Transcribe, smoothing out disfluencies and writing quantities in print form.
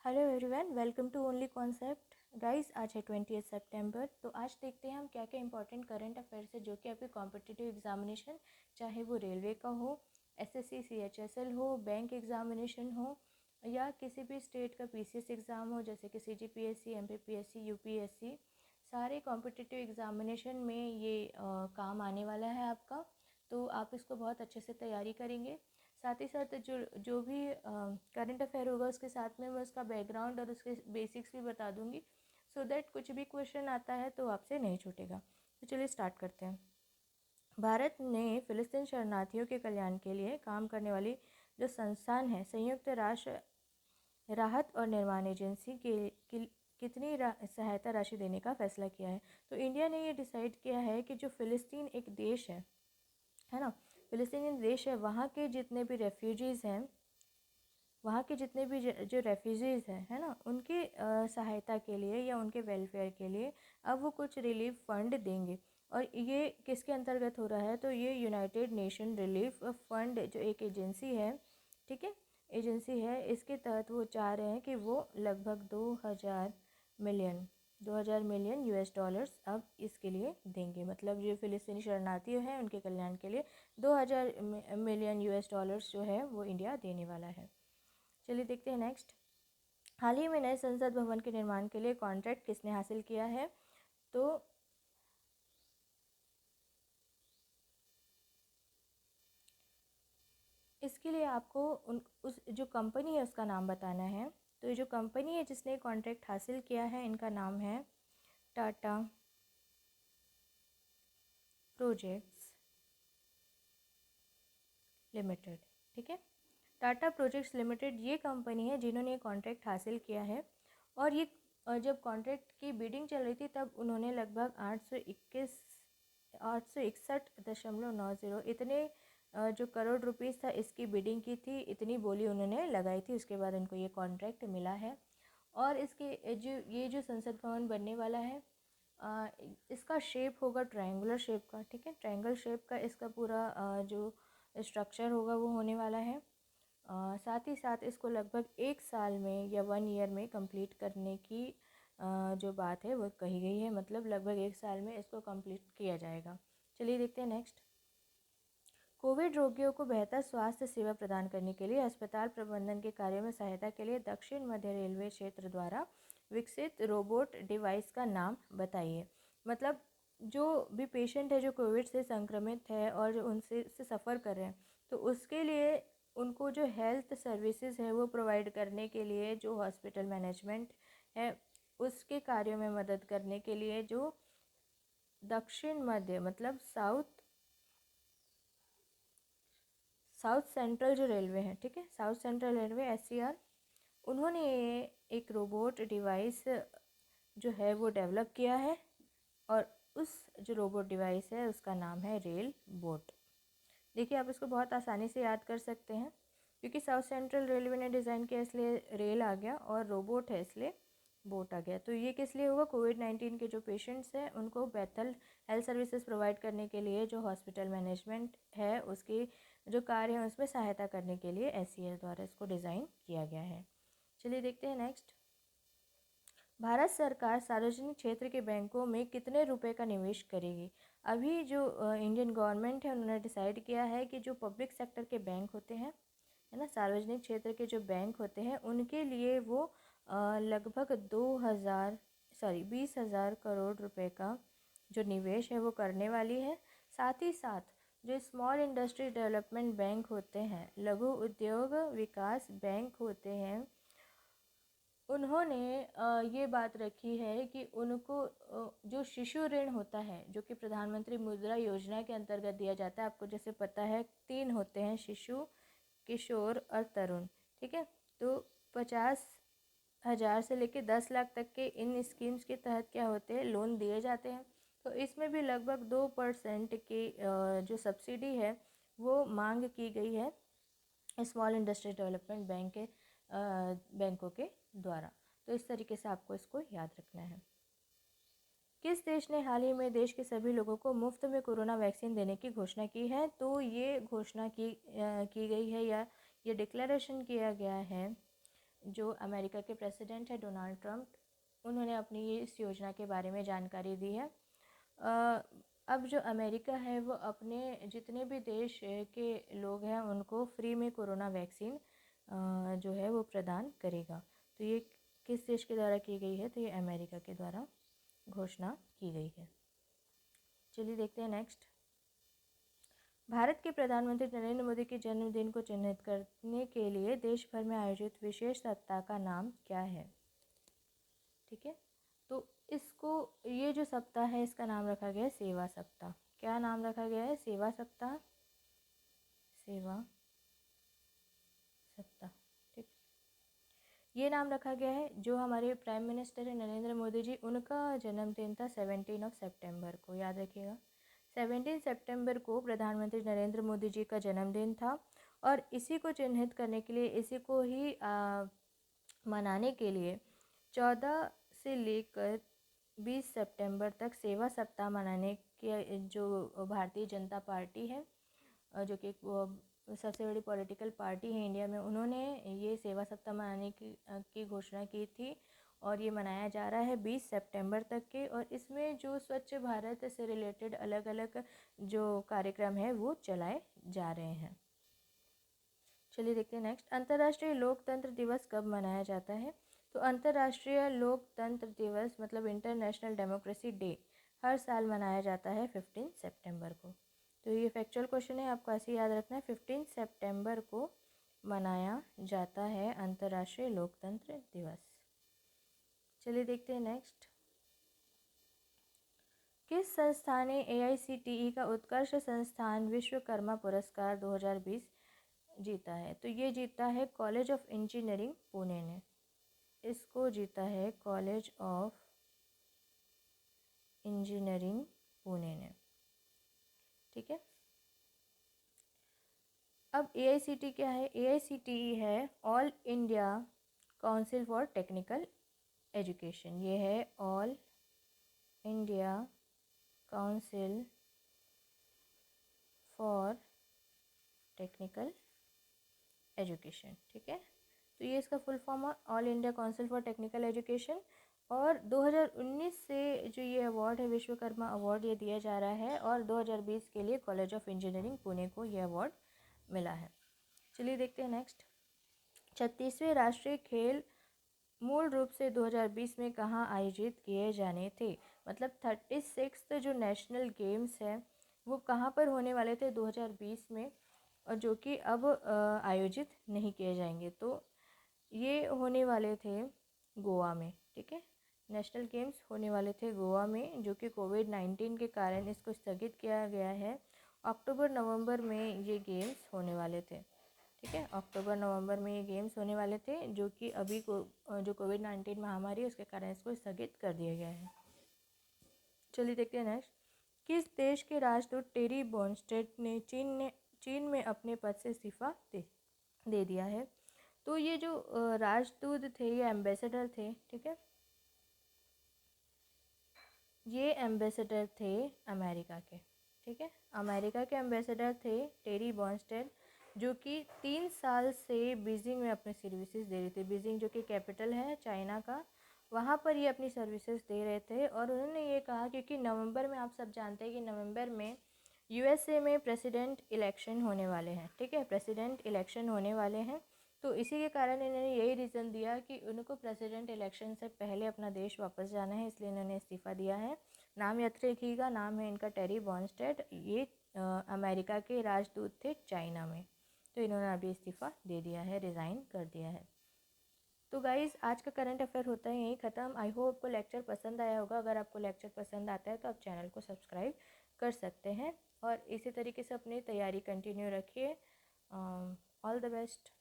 Hello everyone, welcome to only concept. Guys, आज है 20 सितंबर। तो आज देखते हैं हम क्या क्या इंपॉर्टेंट करंट अफेयर्स है जो कि आपके कॉम्पिटिटिव एग्जामिनेशन, चाहे वो रेलवे का हो, एसएससी सीएचएसएल हो, बैंक एग्जामिनेशन हो, या किसी भी स्टेट का पीसीएस एग्ज़ाम हो जैसे कि सीजीपीएससी, एमपीपीएससी, यूपीएससी। सारे कॉम्पिटिटिव एग्जामिनेशन में ये काम आने वाला है आपका। तो आप इसको बहुत अच्छे से तैयारी करेंगे। साथ ही साथ जो जो भी करंट अफेयर होगा उसके साथ में मैं उसका बैकग्राउंड और उसके बेसिक्स भी बता दूंगी, सो दैट कुछ भी क्वेश्चन आता है तो आपसे नहीं छूटेगा। तो चलिए स्टार्ट करते हैं। भारत ने फिलिस्तीन शरणार्थियों के कल्याण के लिए काम करने वाली जो संस्थान है, संयुक्त राष्ट्र राहत और निर्माण एजेंसी के कितनी सहायता राशि देने का फैसला किया है। तो इंडिया ने ये डिसाइड किया है कि जो फ़िलिस्तीन एक देश है ना, फ़िलिस्तीनी देश है, वहाँ के जितने भी रेफ्यूजीज़ हैं, वहाँ के जितने भी जो रेफ्यूजीज़ हैं, है ना, उनकी सहायता के लिए या उनके वेलफेयर के लिए अब वो कुछ रिलीफ फंड देंगे। और ये किसके अंतर्गत हो रहा है? तो ये यूनाइटेड नेशन रिलीफ फंड जो एक एजेंसी है, ठीक है, एजेंसी है, इसके तहत वो चाह रहे हैं कि वो लगभग 2000 मिलियन यूएस डॉलर्स अब इसके लिए देंगे। मतलब जो फ़िलिस्तीनी शरणार्थी हैं उनके कल्याण के लिए 2000 मिलियन यूएस डॉलर्स जो है वो इंडिया देने वाला है। चलिए देखते हैं नेक्स्ट। हाल ही में नए संसद भवन के निर्माण के लिए कॉन्ट्रैक्ट किसने हासिल किया है? तो इसके लिए आपको उस जो कंपनी है उसका नाम बताना है। तो ये जो कंपनी है जिसने कॉन्ट्रैक्ट हासिल किया है, इनका नाम है टाटा प्रोजेक्ट्स लिमिटेड। ठीक है, टाटा प्रोजेक्ट्स लिमिटेड ये कंपनी है जिन्होंने ये कॉन्ट्रैक्ट हासिल किया है। और ये जब कॉन्ट्रैक्ट की बिडिंग चल रही थी तब उन्होंने लगभग 861.90 इतने जो करोड़ रुपीस था इसकी बिडिंग की थी, इतनी बोली उन्होंने लगाई थी। उसके बाद इनको ये कॉन्ट्रैक्ट मिला है। और इसके जो संसद भवन बनने वाला है, इसका शेप होगा ट्रायंगुलर शेप का। ठीक है, ट्रायंगल शेप का इसका पूरा जो स्ट्रक्चर होगा वो होने वाला है। साथ ही साथ इसको लगभग 1 साल में या 1 ईयर में कंप्लीट करने की जो बात है वो कही गई है। मतलब लगभग 1 साल में इसको कंप्लीट किया जाएगा। चलिए देखते हैं नेक्स्ट। कोविड रोगियों को बेहतर स्वास्थ्य सेवा प्रदान करने के लिए अस्पताल प्रबंधन के कार्यों में सहायता के लिए दक्षिण मध्य रेलवे क्षेत्र द्वारा विकसित रोबोट डिवाइस का नाम बताइए। मतलब जो भी पेशेंट है जो कोविड से संक्रमित है और जो उनसे सफ़र कर रहे हैं, तो उसके लिए उनको जो हेल्थ सर्विसेज है वो प्रोवाइड करने के लिए जो हॉस्पिटल मैनेजमेंट है उसके कार्यों में मदद करने के लिए जो दक्षिण मध्य मतलब साउथ सेंट्रल जो रेलवे है, ठीक है, साउथ सेंट्रल रेलवे एससीआर, उन्होंने एक रोबोट डिवाइस जो है वो डेवलप किया है। और उस जो रोबोट डिवाइस है उसका नाम है रेल बोट। देखिए, आप इसको बहुत आसानी से याद कर सकते हैं क्योंकि साउथ सेंट्रल रेलवे ने डिज़ाइन किया इसलिए रेल आ गया, और रोबोट है इसलिए बोट आ गया। तो ये किस लिए होगा? कोविड-19 के जो पेशेंट्स हैं उनको बेहतर हेल्थ सर्विसेज प्रोवाइड करने के लिए जो हॉस्पिटल मैनेजमेंट है उसके जो कार्य हैं उसमें सहायता करने के लिए एससीएल द्वारा इसको डिज़ाइन किया गया है। चलिए देखते हैं नेक्स्ट। भारत सरकार सार्वजनिक क्षेत्र के बैंकों में कितने रुपए का निवेश करेगी? अभी जो इंडियन गवर्नमेंट है उन्होंने डिसाइड किया है कि जो पब्लिक सेक्टर के बैंक होते हैं, है ना, सार्वजनिक क्षेत्र के जो बैंक होते हैं उनके लिए वो लगभग 20,000 करोड़ रुपए का जो निवेश है वो करने वाली है। साथ ही साथ जो स्मॉल इंडस्ट्री डेवलपमेंट बैंक होते हैं, लघु उद्योग विकास बैंक होते हैं, उन्होंने ये बात रखी है कि उनको जो शिशु ऋण होता है जो कि प्रधानमंत्री मुद्रा योजना के अंतर्गत दिया जाता है, आपको जैसे पता है 3 होते हैं, शिशु, किशोर और तरुण। ठीक है, तो 50,000 से लेकर 10 लाख तक के इन स्कीम्स के तहत क्या होते हैं, लोन दिए जाते हैं। तो इसमें भी लगभग 2% की जो सब्सिडी है वो मांग की गई है स्मॉल इंडस्ट्री डेवलपमेंट बैंक के बैंकों के द्वारा। तो इस तरीके से आपको इसको याद रखना है। किस देश ने हाल ही में देश के सभी लोगों को मुफ्त में कोरोना वैक्सीन देने की घोषणा की है? तो ये घोषणा की गई है या ये डिक्लेरेशन किया गया है जो अमेरिका के प्रेसिडेंट है डोनाल्ड ट्रंप, उन्होंने अपनी ये इस योजना के बारे में जानकारी दी है। अब जो अमेरिका है वो अपने जितने भी देश के लोग हैं उनको फ्री में कोरोना वैक्सीन जो है वो प्रदान करेगा। तो ये किस देश के द्वारा की गई है? तो ये अमेरिका के द्वारा घोषणा की गई है। चलिए देखते हैं नेक्स्ट। भारत के प्रधानमंत्री नरेंद्र मोदी के जन्मदिन को चिन्हित करने के लिए देश भर में आयोजित विशेष सप्ताह का नाम क्या है? ठीक है, तो इसको ये जो सप्ताह है इसका नाम रखा गया है सेवा सप्ताह। क्या नाम रखा गया है? सेवा सप्ताह, सेवा सप्ताह। ठीक, ये नाम रखा गया है। जो हमारे प्राइम मिनिस्टर है नरेंद्र मोदी जी, उनका जन्मदिन था 17 सितंबर को, याद रखिएगा। 17 सितंबर को प्रधानमंत्री नरेंद्र मोदी जी का जन्मदिन था और इसी को चिन्हित करने के लिए, इसी को ही मनाने के लिए 14 से लेकर 20 सितंबर तक सेवा सप्ताह मनाने के जो भारतीय जनता पार्टी है, जो कि सबसे बड़ी पॉलिटिकल पार्टी है इंडिया में, उन्होंने ये सेवा सप्ताह मनाने की घोषणा की थी और ये मनाया जा रहा है 20 सितंबर तक के। और इसमें जो स्वच्छ भारत से रिलेटेड अलग अलग जो कार्यक्रम है वो चलाए जा रहे हैं। चलिए देखते हैं नेक्स्ट। अंतर्राष्ट्रीय लोकतंत्र दिवस कब मनाया जाता है? तो अंतर्राष्ट्रीय लोकतंत्र दिवस मतलब इंटरनेशनल डेमोक्रेसी डे हर साल मनाया जाता है 15 सितंबर को। तो ये फैक्चुअल क्वेश्चन है, आपको ऐसे याद रखना है। 15 सितंबर को मनाया जाता है अंतर्राष्ट्रीय लोकतंत्र दिवस। चलिए देखते हैं नेक्स्ट। किस संस्थान ने AICTE का उत्कृष्ट संस्थान विश्वकर्मा पुरस्कार 2020 जीता है? तो ये जीता है कॉलेज ऑफ इंजीनियरिंग पुणे ने। इसको जीता है कॉलेज ऑफ इंजीनियरिंग पुणे ने। ठीक है, अब AICTE क्या है? AICTE है all India council for technical education. ये है all India council for technical education. ठीक है, तो ये इसका फुल फॉर्म है all India council for technical education. और 2019 से जो ये अवार्ड है विश्वकर्मा अवार्ड, ये दिया जा रहा है और 2020 के लिए कॉलेज ऑफ इंजीनियरिंग पुणे को ये अवार्ड मिला है। चलिए देखते हैं नेक्स्ट। 36वें राष्ट्रीय खेल मूल रूप से 2020 में कहाँ आयोजित किए जाने थे? मतलब 36 जो नेशनल गेम्स हैं वो कहाँ पर होने वाले थे 2020 में, और जो कि अब आयोजित नहीं किए जाएंगे। तो ये होने वाले थे गोवा में। ठीक है, नेशनल गेम्स होने वाले थे गोवा में, जो कि कोविड-19 के कारण इसको स्थगित किया गया है। अक्टूबर नवंबर में ये गेम्स होने वाले थे। ठीक है, अक्टूबर नवंबर में ये गेम्स होने वाले थे, जो कि अभी जो कोविड-19 महामारी है उसके कारण इसको स्थगित कर दिया गया है। चलिए देखते हैं नेक्स्ट। किस देश के राजदूत टेरी बॉनस्टेड ने चीन में अपने पद से इस्तीफा दे दिया है? तो ये जो राजदूत थे, ये एम्बेसडर थे। ठीक है, ये एम्बेसडर थे अमेरिका के। ठीक है, अमेरिका के एम्बेसडर थे टेरी बॉनस्टेड, जो कि 3 साल से बीजिंग में अपने सर्विसेज दे रहे थे। बीजिंग जो कि कैपिटल है चाइना का, वहाँ पर ये अपनी सर्विसेज दे रहे थे। और उन्होंने ये कहा, क्योंकि नवंबर में आप सब जानते हैं कि नवंबर में USA में प्रेसिडेंट इलेक्शन होने वाले हैं। ठीक है, प्रेसिडेंट इलेक्शन होने वाले हैं, तो इसी के कारण इन्होंने यही रीज़न दिया कि उनको प्रेसिडेंट इलेक्शन से पहले अपना देश वापस जाना है, इसलिए इन्होंने इस्तीफ़ा दिया है। नाम याद रखिएगा, नाम है इनका टेरी बॉनस्टेड। ये अमेरिका के राजदूत थे चाइना में, तो इन्होंने अभी इस्तीफ़ा दे दिया है, रिज़ाइन कर दिया है। तो गाइज़, आज का करंट अफेयर होता है यहीं ख़त्म। आई होप आपको लेक्चर पसंद आया होगा। अगर आपको लेक्चर पसंद आता है तो आप चैनल को सब्सक्राइब कर सकते हैं और इसी तरीके से अपनी तैयारी कंटिन्यू रखिए। All the best.